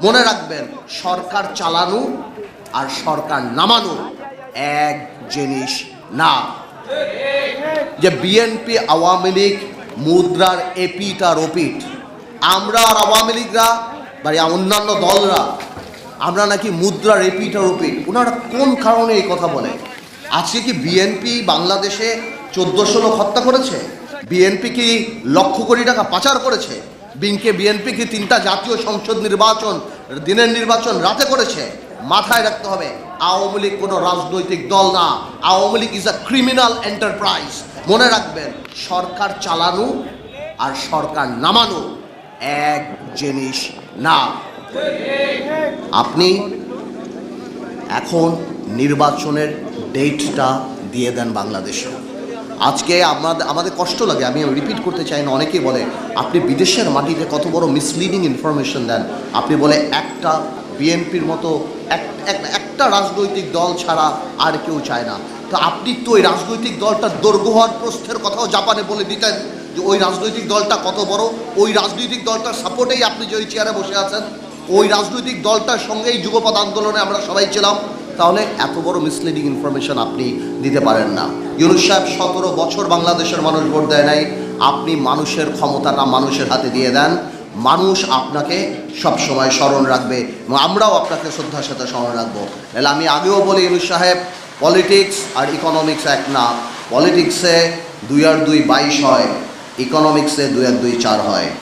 মনে রাখবেন, সরকার চালানো আর সরকার নামানো এক জিনিস না। যে বিএনপি আওয়ামী লীগ মুদ্রার এপিট আর ওপিট, আমরা আর আওয়ামী লীগরা বা অন্যান্য দলরা আমরা নাকি মুদ্রার এপিট আর ওপিট। ওনারা কোন কারণে এই কথা বলে? আজকে কি বিএনপি বাংলাদেশে 1400 লোক হত্যা করেছে? বিএনপি কি লক্ষ কোটি টাকা পাচার করেছে? বিএনপি কি 3টা জাতীয় সংসদ নির্বাচন, দিনের নির্বাচন রাতে করেছে? মাথায় রাখতে হবে, আওয়ামী লীগ কোনো রাজনৈতিক দল না। Awami League is a criminal enterprise. মনে রাখবেন, সরকার চালানো আর সরকার নামানো এক জিনিস না। আপনি এখন নির্বাচনের ডেটটা দিয়ে দেন বাংলাদেশে। আজকে আমাদের কষ্ট লাগে, আমি রিপিট করতে চাই না। অনেকেই বলে আপনি বিদেশের মাটিতে কত বড় মিসলিডিং ইনফরমেশন দেন। আপনি বলে একটা বিএনপির মতো একটা রাজনৈতিক দল ছাড়া আর কেউ চায় না। তো আপনি তো ওই রাজনৈতিক দলটার দৈর্ঘ্য হওয়ার প্রস্থের কথাও জাপানে বলে দিতেন যে ওই রাজনৈতিক দলটা কত বড়। ওই রাজনৈতিক দলটার সাপোর্টেই আপনি যে ওই চেয়ারে বসে আছেন, ওই রাজনৈতিক দলটার সঙ্গেই যুগপৎ আন্দোলনে আমরা সবাই ছিলাম। তাহলে এত বড় মিসলিডিং ইনফরমেশন আপনি দিতে পারেন না। ইউনূস সাহেব 17 বছর বাংলাদেশের মানুষ ভোট দেয় নাই। আপনি মানুষের ক্ষমতাটা মানুষের হাতে দিয়ে দেন, মানুষ আপনাকে সবসময় স্মরণ রাখবে এবং আমরাও আপনাকে শ্রদ্ধার সাথে স্মরণ রাখবো। তাহলে আমি আগেও বলি, ইউনূস সাহেব, পলিটিক্স আর ইকোনমিক্স এক না। পলিটিক্সে 2 আর 2 22 হয়, ইকোনমিক্সে 2 আর 2 4 হয়।